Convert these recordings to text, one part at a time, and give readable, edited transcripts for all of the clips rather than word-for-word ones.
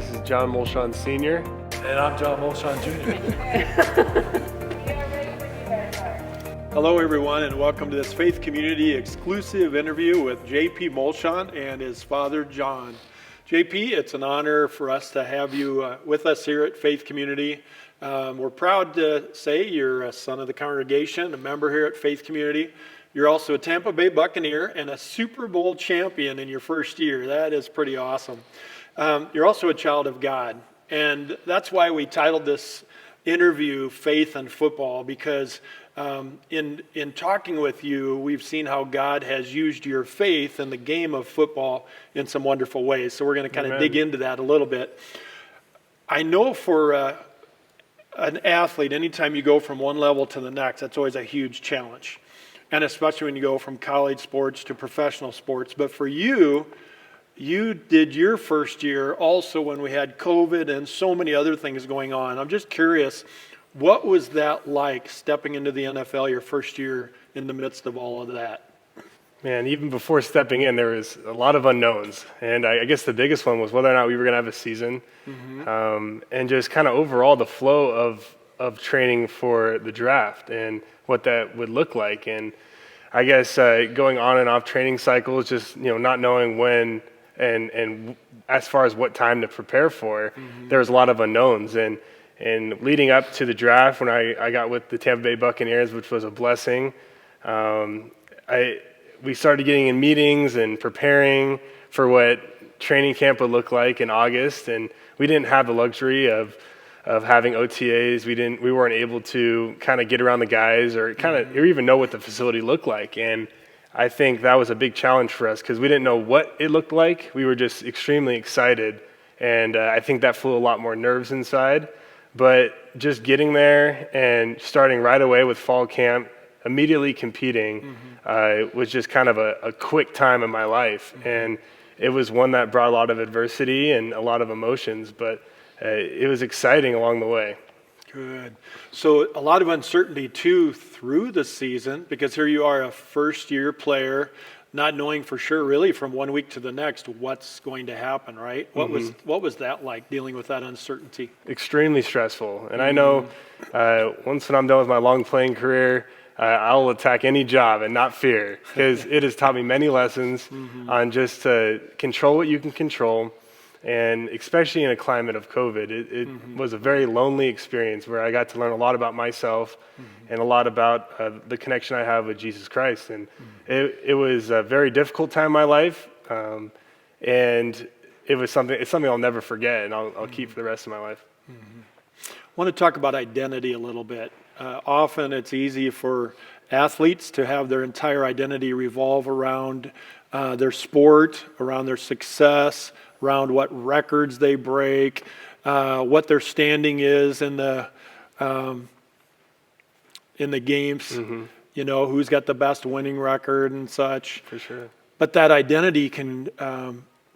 This is John Molchon Sr. And I'm John Molchon Jr. Hello everyone, and welcome to this Faith Community exclusive interview with JP Molchan and his father John. JP, it's an honor for us to have you with us here at Faith Community. We're proud to say you're a son of the congregation, a member here at Faith Community. You're also a Tampa Bay Buccaneer and a Super Bowl champion in your first year. That is pretty awesome. You're also a child of God, and that's why we titled this interview Faith and Football, because in talking with you, we've seen how God has used your faith in the game of football in some wonderful ways. So we're going to kind of dig into that a little bit. I know for an athlete, anytime you go from one level to the next, that's always a huge challenge. And especially when you go from college sports to professional sports. But for you, you did your first year also when we had COVID and so many other things going on. I'm just curious, what was that like, stepping into the NFL your first year in the midst of all of that? Man, even before stepping in, there was a lot of unknowns. And I guess the biggest one was whether or not we were going to have a season. And just kind of overall the flow of training for the draft and what that would look like. And I guess going on and off training cycles, just not knowing when and as far as what time to prepare for, there was a lot of unknowns. And leading up to the draft, when I got with the Tampa Bay Buccaneers, which was a blessing, we started getting in meetings and preparing for what training camp would look like in August. And we didn't have the luxury of having OTAs. We weren't able to kind of get around the guys or even know what the facility looked like. And I think that was a big challenge for us because we didn't know what it looked like. We were just extremely excited. And I think that flew a lot more nerves inside. But just getting there and starting right away with fall camp, immediately competing, was just kind of a quick time in my life. And it was one that brought a lot of adversity and a lot of emotions, but it was exciting along the way. Good. So a lot of uncertainty too through the season, because here you are, a first-year player, not knowing for sure really from 1 week to the next what's going to happen, right? What was that like, dealing with that uncertainty? Extremely stressful. And I know once when I'm done with my long playing career, I'll attack any job and not fear, because it has taught me many lessons on just to control what you can control. And especially in a climate of COVID, it was a very lonely experience where I got to learn a lot about myself and a lot about the connection I have with Jesus Christ. And it was a very difficult time in my life, and it's something I'll never forget, and I'll keep for the rest of my life. I want to talk about identity a little bit. Often it's easy for athletes to have their entire identity revolve around their sport, around their success, around what records they break, what their standing is in the games, who's got the best winning record and such. For sure. But that identity can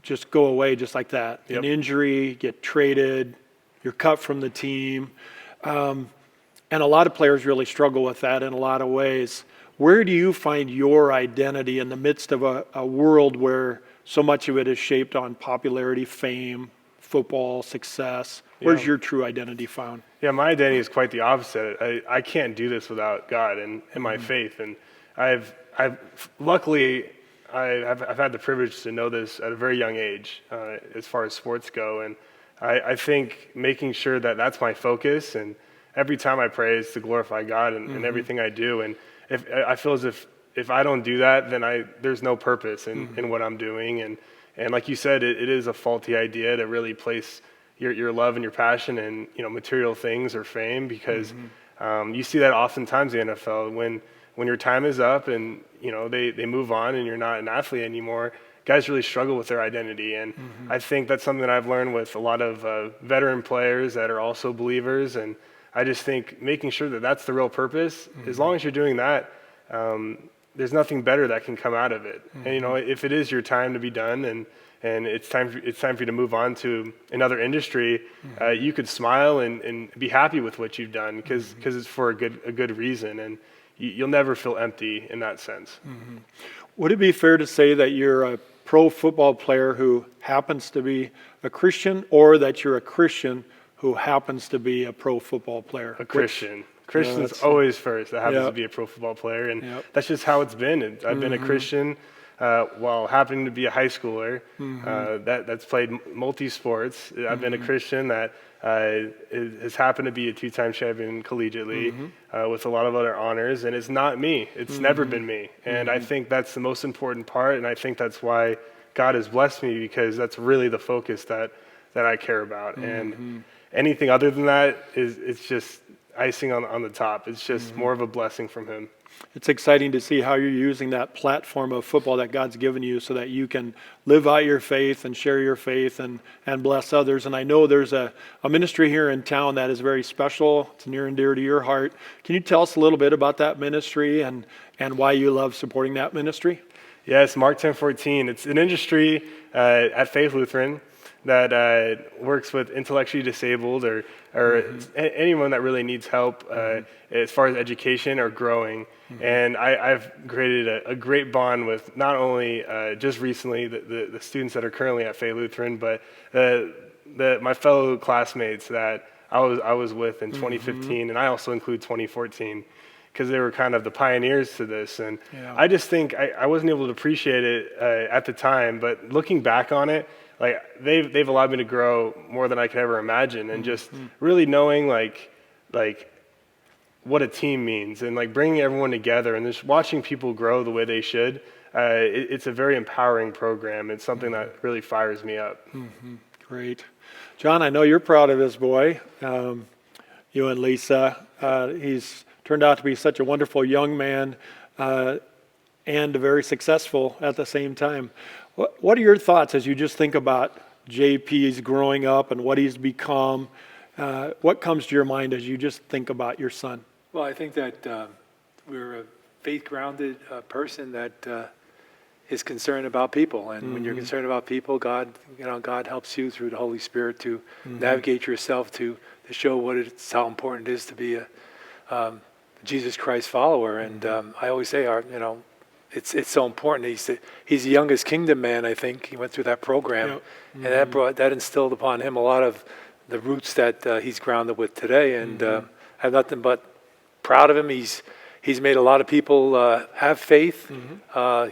just go away just like that. Yep. An injury, get traded, you're cut from the team. And a lot of players really struggle with that in a lot of ways. Where do you find your identity in the midst of a world where so much of it is shaped on popularity, fame, football, success? Where's your true identity found? Yeah, my identity is quite the opposite. I can't do this without God and my faith. And I've luckily had the privilege to know this at a very young age, as far as sports go. And I think making sure that that's my focus, and every time I pray is to glorify God in everything I do. And if I feel as if I don't do that, then there's no purpose in what I'm doing. And like you said, it is a faulty idea to really place your love and your passion in material things or fame, because you see that oftentimes in the NFL when your time is up and they move on and you're not an athlete anymore. Guys really struggle with their identity, and I think that's something that I've learned with a lot of veteran players that are also believers. And I just think making sure that that's the real purpose. As long as you're doing that, there's nothing better that can come out of it. And if it is your time to be done and it's time for you to move on to another industry, you could smile and be happy with what you've done because it's for a good reason, and you'll never feel empty in that sense. Would it be fair to say that you're pro football player who happens to be a Christian, or that you're a Christian who happens to be a pro football player? A Christian. Christian's always first. That happens to be a pro football player, and that's just how it's been. I've been a Christian while happening to be a high schooler that's played multi-sports. I've been a Christian that has happened to be a two-time champion collegiately with a lot of other honors, and it's not me. It's never been me, and I think that's the most important part, and I think that's why God has blessed me, because that's really the focus that I care about, and anything other than that it's just icing on the top. It's just more of a blessing from Him. It's exciting to see how you're using that platform of football that God's given you so that you can live out your faith and share your faith and bless others. And I know there's a ministry here in town that is very special. It's near and dear to your heart. Can you tell us a little bit about that ministry and why you love supporting that ministry? Yes, Mark 10:14. It's an industry at Faith Lutheran that works with intellectually disabled or anyone that really needs help as far as education or growing. And I've created a great bond with not only just recently the students that are currently at Faith Lutheran, but my fellow classmates that I was with in 2015, and I also include 2014. Because they were kind of the pioneers to this. And I just think I wasn't able to appreciate it at the time, but looking back on it, like they've allowed me to grow more than I could ever imagine, and just really knowing like what a team means, and like bringing everyone together and just watching people grow the way they should. It's a very empowering program. It's something that really fires me up. Great. John, I know you're proud of this boy, you and Lisa. He's turned out to be such a wonderful young man and very successful at the same time. What are your thoughts as you just think about JP's growing up and what he's become? What comes to your mind as you just think about your son? Well, I think that we're a faith-grounded person that is concerned about people, and when you're concerned about people, God helps you through the Holy Spirit to navigate yourself to show how important it is to be a Jesus Christ follower. And I always say, it's so important. He's the youngest kingdom man, I think. He went through that program, and that instilled upon him a lot of the roots that he's grounded with today. And I have nothing but proud of him. He's made a lot of people have faith.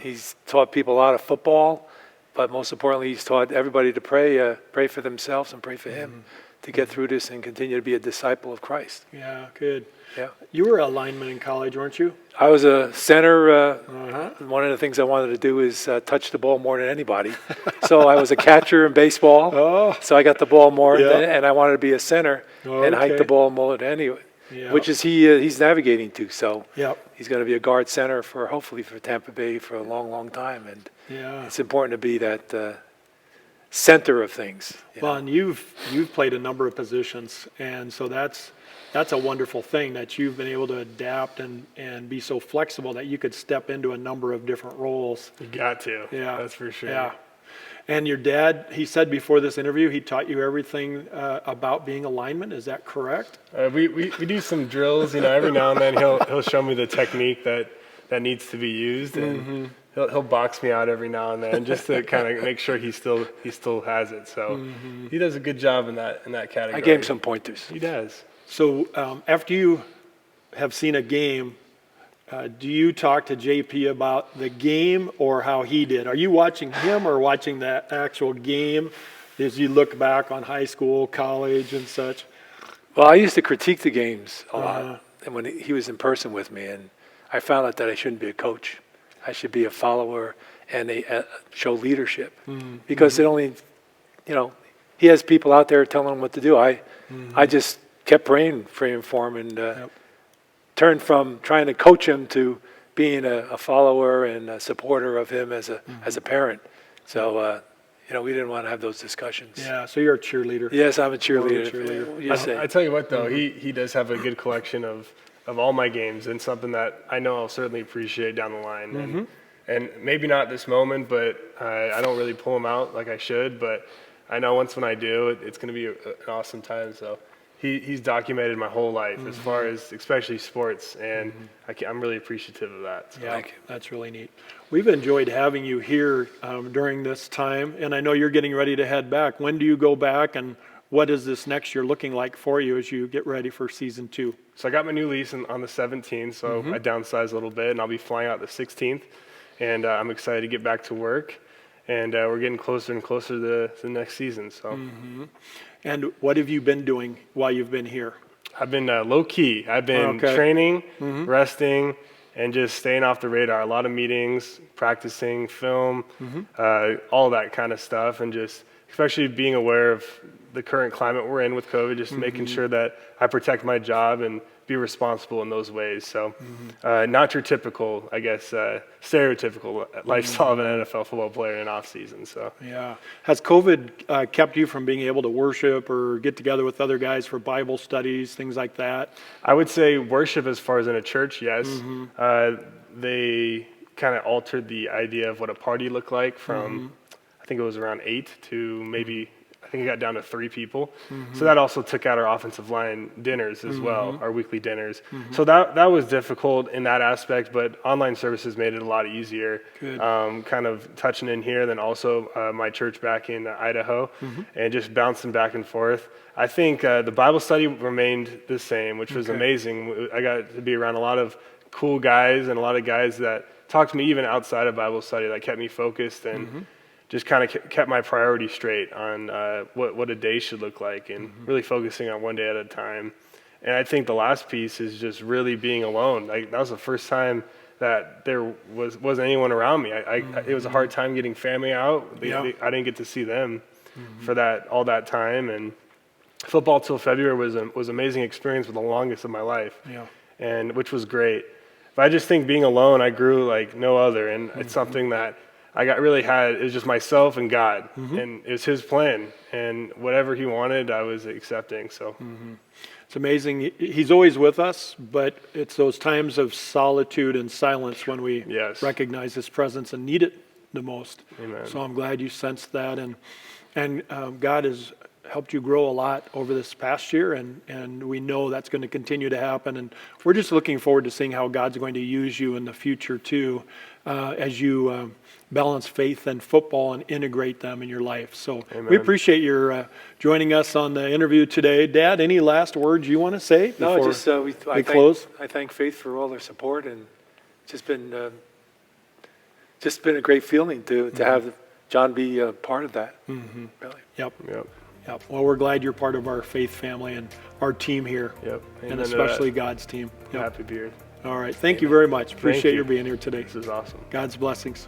He's taught people a lot of football, but most importantly, he's taught everybody to pray for themselves and pray for him to get through this and continue to be a disciple of Christ. Yeah, good. Yeah. You were a lineman in college, weren't you? I was a center. One of the things I wanted to do is touch the ball more than anybody. So I was a catcher in baseball. Oh. So I got the ball more, and I wanted to be a center and hike Okay. the ball more than anyone, which is he's navigating to. So he's going to be a guard center hopefully for Tampa Bay for a long, long time. And it's important to be that center of things. Well, and you've played a number of positions, and so that's a wonderful thing that you've been able to adapt and be so flexible that you could step into a number of different roles. You got to. Yeah, That's for sure. Yeah. And your dad, he said before this interview, he taught you everything about being a lineman. Is that correct? We do some drills, every now and then he'll show me the technique that needs to be used, and he'll box me out every now and then just to kind of make sure he still has it. So he does a good job in that category. I gave him some pointers. He does. So after you have seen a game, do you talk to JP about the game or how he did? Are you watching him or watching the actual game as you look back on high school, college, and such? Well, I used to critique the games a lot, and when he was in person with me, and I found out that I shouldn't be a coach. I should be a follower and show leadership, because it only, he has people out there telling him what to do. I just kept praying for him, and turned from trying to coach him to being a follower and a supporter of him as a parent. So, we didn't want to have those discussions. Yeah, so you're a cheerleader. Yes, I'm a cheerleader. I tell you what, though, he does have a good collection of all my games, and something that I know I'll certainly appreciate down the line. And maybe not this moment, but I don't really pull him out like I should. But I know when I do, it's going to be an awesome time. So he's documented my whole life as far as especially sports, and I'm really appreciative of that. So. Yeah, Thank you. that's really neat. We've enjoyed having you here during this time, and I know you're getting ready to head back. When do you go back, and what is this next year looking like for you as you get ready for season 2? So I got my new lease on the 17th, so I downsized a little bit, and I'll be flying out the 16th, and I'm excited to get back to work, and we're getting closer and closer to the next season. So, And what have you been doing while you've been here? I've been low key. I've been Okay. training, resting, and just staying off the radar. A lot of meetings, practicing film, all that kind of stuff, and just especially being aware of the current climate we're in with COVID, just making sure that I protect my job and be responsible in those ways. So not your typical, I guess, stereotypical lifestyle of an NFL football player in off season. So Yeah. Has COVID kept you from being able to worship or get together with other guys for Bible studies, things like that? I would say worship as far as in a church, yes. They kind of altered the idea of what a party looked like from, I think it was around 8 to maybe, I think it got down to 3 people. So that also took out our offensive line dinners as well, our weekly dinners. So that was difficult in that aspect, but online services made it a lot easier. Good. Kind of touching in here, then also my church back in Idaho, and just bouncing back and forth. I think the Bible study remained the same, which was amazing. I got to be around a lot of cool guys and a lot of guys that talked to me even outside of Bible study that kept me focused and just kind of kept my priorities straight on what a day should look like, and really focusing on one day at a time. And I think the last piece is just really being alone. Like, that was the first time that there wasn't anyone around me. It was a hard time getting family out. I didn't get to see them for all that time. And football till February was an amazing experience, for the longest of my life, and which was great. But I just think being alone, I grew like no other, and it's something that it was just myself and God, and it was His plan, and whatever He wanted, I was accepting. So It's amazing. He's always with us, but it's those times of solitude and silence when we recognize His presence and need it the most. Amen. So I'm glad you sensed that, and God has helped you grow a lot over this past year, and we know that's going to continue to happen, and we're just looking forward to seeing how God's going to use you in the future too, as you balance faith and football and integrate them in your life. So we appreciate your joining us on the interview today. Dad, any last words you want to say before we close? I thank Faith for all their support, and it's just been a great feeling to have John be a part of that. Really. Yep. Well, we're glad you're part of our faith family and our team here, and especially God's team. Happy to be here. All right. Thank you very much. Appreciate you being here today. This is awesome. God's blessings.